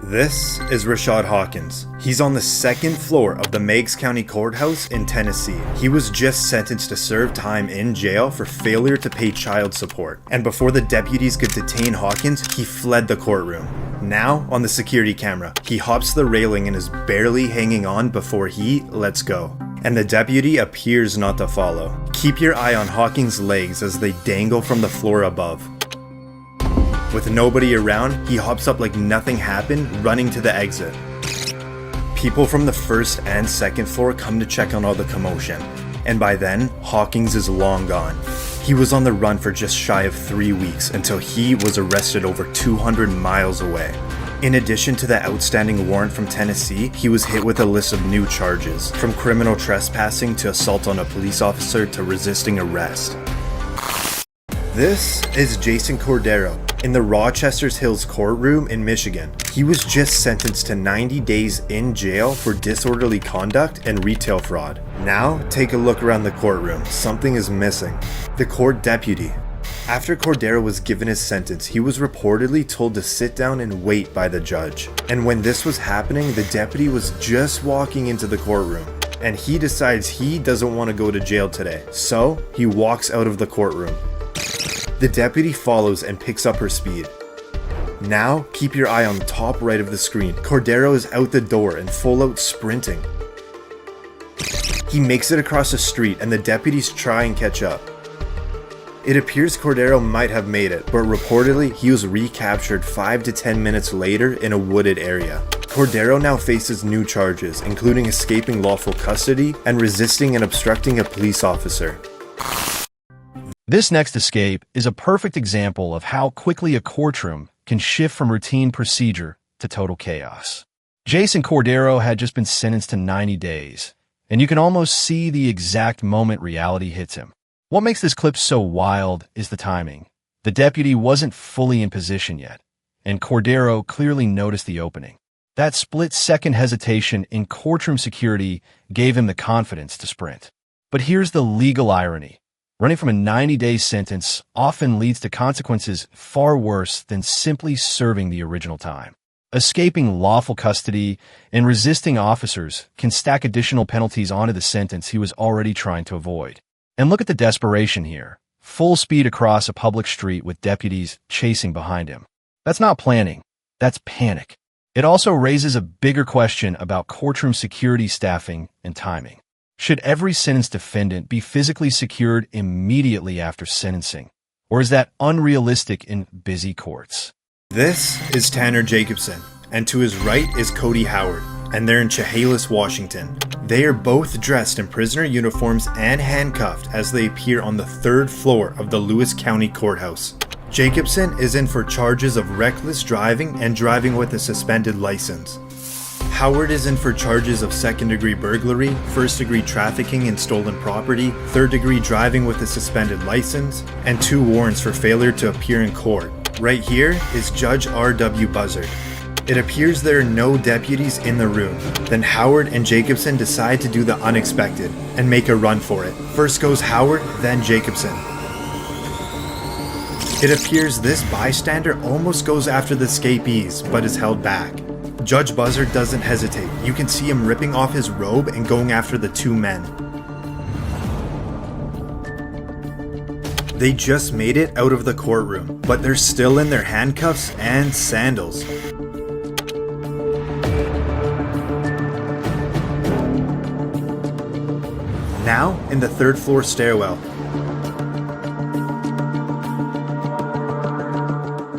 This is Rashad Hawkins. He's on the second floor of the Meigs County Courthouse in Tennessee. He was just sentenced to serve time in jail for failure to pay child support. And before the deputies could detain Hawkins, he fled the courtroom. Now, on the security camera, he hops the railing and is barely hanging on before he lets go. And the deputy appears not to follow. Keep your eye on Hawkins' legs as they dangle from the floor above. With nobody around, he hops up like nothing happened, running to the exit. People from the first and second floor come to check on all the commotion, and by then, Hawkins is long gone. He was on the run for just shy of 3 weeks until he was arrested over 200 miles away. In addition to the outstanding warrant from Tennessee, he was hit with a list of new charges, from criminal trespassing to assault on a police officer to resisting arrest. This is Jayson Cordero in the Rochester Hills courtroom in Michigan. He was just sentenced to 90 days in jail for disorderly conduct and retail fraud. Now, take a look around the courtroom. Something is missing. The court deputy. After Cordero was given his sentence, he was reportedly told to sit down and wait by the judge. And when this was happening, the deputy was just walking into the courtroom. And he decides he doesn't want to go to jail today. So, he walks out of the courtroom. The deputy follows and picks up her speed. Now, keep your eye on the top right of the screen. Cordero is out the door and full out sprinting. He makes it across the street and the deputies try and catch up. It appears Cordero might have made it, but reportedly he was recaptured 5 to 10 minutes later in a wooded area. Cordero now faces new charges, including escaping lawful custody and resisting and obstructing a police officer. This next escape is a perfect example of how quickly a courtroom can shift from routine procedure to total chaos. Jayson Cordero had just been sentenced to 90 days, and you can almost see the exact moment reality hits him. What makes this clip so wild is the timing. The deputy wasn't fully in position yet, and Cordero clearly noticed the opening. That split-second hesitation in courtroom security gave him the confidence to sprint. But here's the legal irony. Running from a 90-day sentence often leads to consequences far worse than simply serving the original time. Escaping lawful custody and resisting officers can stack additional penalties onto the sentence he was already trying to avoid. And look at the desperation here. Full speed across a public street with deputies chasing behind him. That's not planning. That's panic. It also raises a bigger question about courtroom security staffing and timing. Should every sentenced defendant be physically secured immediately after sentencing? Or is that unrealistic in busy courts? This is Tanner Jacobson, and to his right is Kodey Howard, and they're in Chehalis, Washington. They are both dressed in prisoner uniforms and handcuffed as they appear on the third floor of the Lewis County Courthouse. Jacobson is in for charges of reckless driving and driving with a suspended license. Howard is in for charges of second-degree burglary, first-degree trafficking in stolen property, third-degree driving with a suspended license, and 2 warrants for failure to appear in court. Right here is Judge R.W. Buzzard. It appears there are no deputies in the room. Then Howard and Jacobson decide to do the unexpected and make a run for it. First goes Howard, then Jacobson. It appears this bystander almost goes after the escapees, but is held back. Judge Buzzard doesn't hesitate. You can see him ripping off his robe and going after the 2 men. They just made it out of the courtroom, but they're still in their handcuffs and sandals. Now, in the 3rd floor stairwell.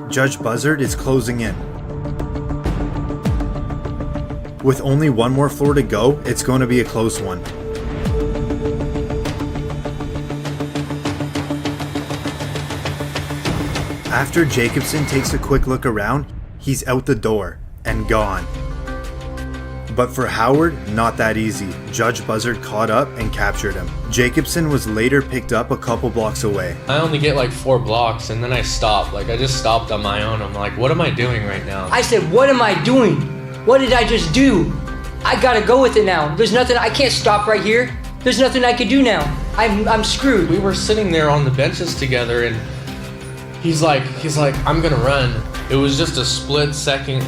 Judge Buzzard is closing in. With only 1 more floor to go, it's going to be a close one. After Jacobson takes a quick look around, he's out the door and gone. But for Howard, not that easy. Judge Buzzard caught up and captured him. Jacobson was later picked up a couple blocks away. I only get like 4 blocks and then I stopped. I just stopped on my own. I'm like, what am I doing right now? I said, what am I doing? What did I just do? I gotta go with it now. There's nothing, I can't stop right here. There's nothing I can do now. I'm screwed. We were sitting there on the benches together and he's like, I'm gonna run. It was just a split second,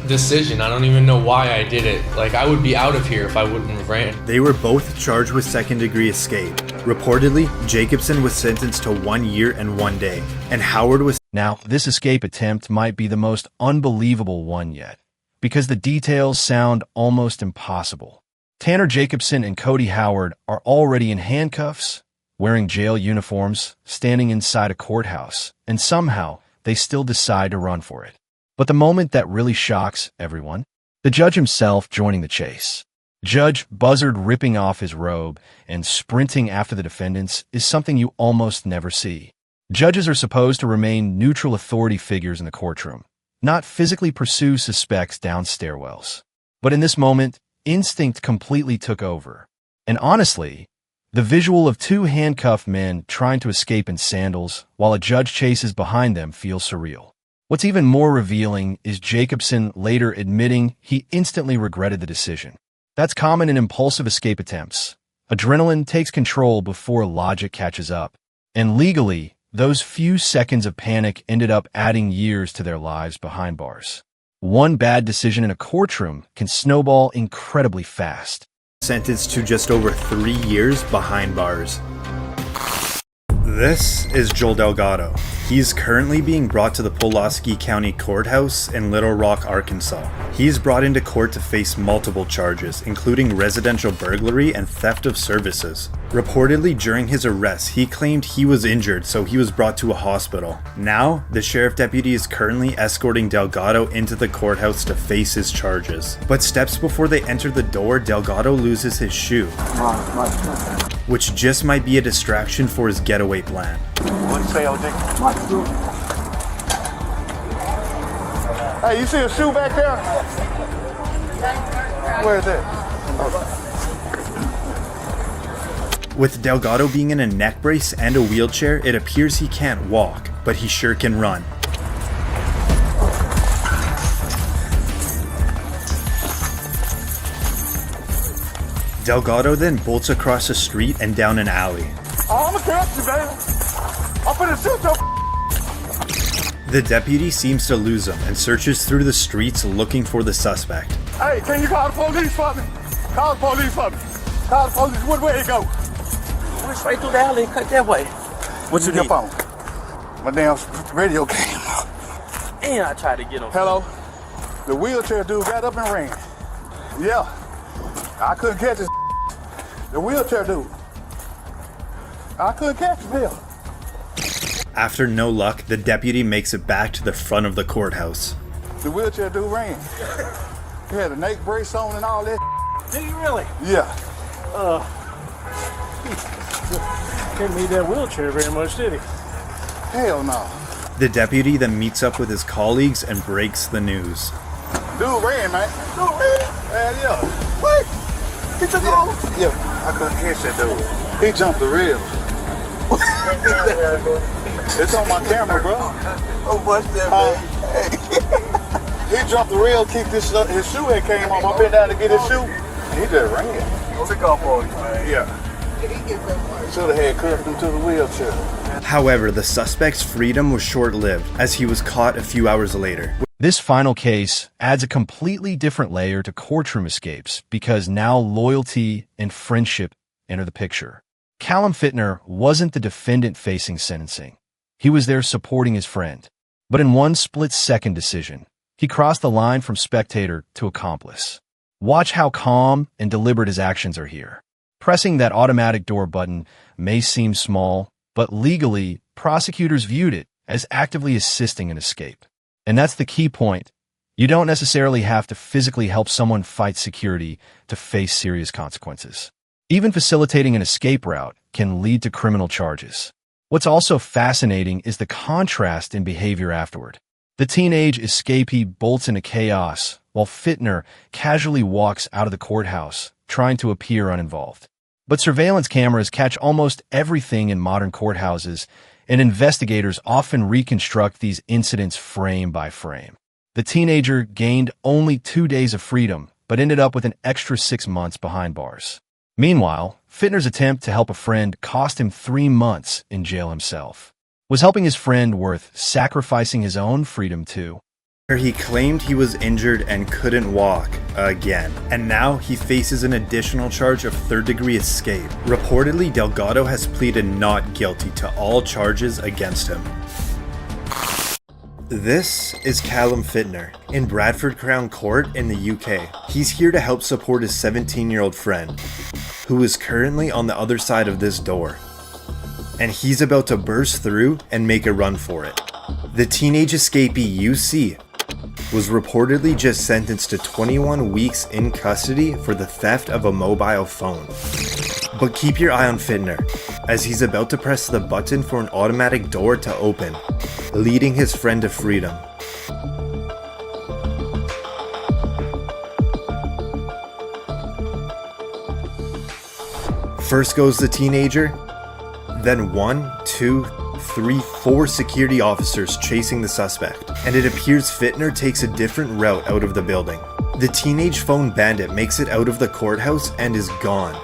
decision. I don't even know why I did it. Like, I would be out of here if I wouldn't have ran. They were both charged with second-degree escape. Reportedly, Jacobson was sentenced to 1 year and 1 day, and Howard was... Now, this escape attempt might be the most unbelievable one yet, because the details sound almost impossible. Tanner Jacobson and Kodey Howard are already in handcuffs, wearing jail uniforms, standing inside a courthouse, and somehow they still decide to run for it. But the moment that really shocks everyone, the judge himself joining the chase. Judge Buzzard ripping off his robe and sprinting after the defendants is something you almost never see. Judges are supposed to remain neutral authority figures in the courtroom, not physically pursue suspects down stairwells. But in this moment, instinct completely took over. And honestly, the visual of two handcuffed men trying to escape in sandals while a judge chases behind them feels surreal. What's even more revealing is Jacobson later admitting he instantly regretted the decision. That's common in impulsive escape attempts. Adrenaline takes control before logic catches up. And legally, those few seconds of panic ended up adding years to their lives behind bars. One bad decision in a courtroom can snowball incredibly fast. sentenced to just over 3 years behind bars. This is Joel Delgado. He's currently being brought to the Pulaski County Courthouse in Little Rock, Arkansas. He's brought into court to face multiple charges, including residential burglary and theft of services. Reportedly, during his arrest, he claimed he was injured, so he was brought to a hospital. Now, the sheriff deputy is currently escorting Delgado into the courthouse to face his charges. But steps before they enter the door, Delgado loses his shoe, which just might be a distraction for his getaway plan. What'd you say, OJ? My shoe. Hey, you see a shoe back there? Where is it? With Delgado being in a neck brace and a wheelchair, it appears he can't walk, but he sure can run. Delgado then bolts across the street and down an alley. Oh, I'm gonna catch you, baby. I'm finna shoot your. The deputy seems to lose him and searches through the streets looking for the suspect. Hey, can you call the police for me? Call the police for me. Call the police. What way it go? Went straight through the alley and cut that way. What you need? Your phone. My damn radio came. And I tried to get him. Hello? The wheelchair dude got up and ran. Yeah. I couldn't catch his. The wheelchair dude. I couldn't catch him. Hell. After no luck, the deputy makes it back to the front of the courthouse. The wheelchair dude ran. He had a neck brace on and all that. Did he really? Yeah. Didn't need that wheelchair very much, did he? Hell no. The deputy then meets up with his colleagues and breaks the news. Dude ran, man. Dude ran? Man, yeah. What? He took off? Yeah, I couldn't catch that dude. He jumped the rail. It's on my camera, bro. Oh, what's that, man? He jumped the rail, kicked his shoe had came off. I bent down to get his shoe. He just ran. Took off on you, man. Yeah. Should have had cuffed him to the wheelchair. However, the suspect's freedom was short-lived as he was caught a few hours later. This final case adds a completely different layer to courtroom escapes because now loyalty and friendship enter the picture. Callum Fittner wasn't the defendant facing sentencing. He was there supporting his friend. But in one split-second decision, he crossed the line from spectator to accomplice. Watch how calm and deliberate his actions are here. Pressing that automatic door button may seem small, but legally, prosecutors viewed it as actively assisting an escape. And that's the key point. You don't necessarily have to physically help someone fight security to face serious consequences. Even facilitating an escape route can lead to criminal charges. What's also fascinating is the contrast in behavior afterward. The teenage escapee bolts into chaos, while Fittner casually walks out of the courthouse, trying to appear uninvolved. But surveillance cameras catch almost everything in modern courthouses, and investigators often reconstruct these incidents frame by frame. The teenager gained only 2 days of freedom, but ended up with an extra 6 months behind bars. Meanwhile, Fittner's attempt to help a friend cost him 3 months in jail himself. Was helping his friend worth sacrificing his own freedom too? He claimed he was injured and couldn't walk again. And now he faces an additional charge of third-degree escape. Reportedly, Delgado has pleaded not guilty to all charges against him. This is Callum Fittner in Bradford Crown Court in the UK. He's here to help support his 17-year-old friend, who is currently on the other side of this door. And he's about to burst through and make a run for it. The teenage escapee you see was reportedly just sentenced to 21 weeks in custody for the theft of a mobile phone. But keep your eye on Fittner, as he's about to press the button for an automatic door to open, leading his friend to freedom. First goes the teenager, then 1, 2, 3, 4 security officers chasing the suspect, and it appears Fittner takes a different route out of the building. The teenage phone bandit makes it out of the courthouse and is gone,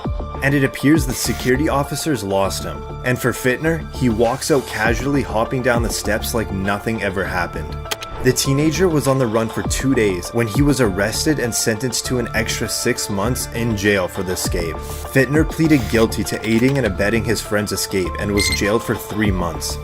and it appears the security officers lost him. And for Fittner, he walks out casually, hopping down the steps like nothing ever happened. The teenager was on the run for 2 days when he was arrested and sentenced to an extra 6 months in jail for the escape. Fittner pleaded guilty to aiding and abetting his friend's escape and was jailed for 3 months.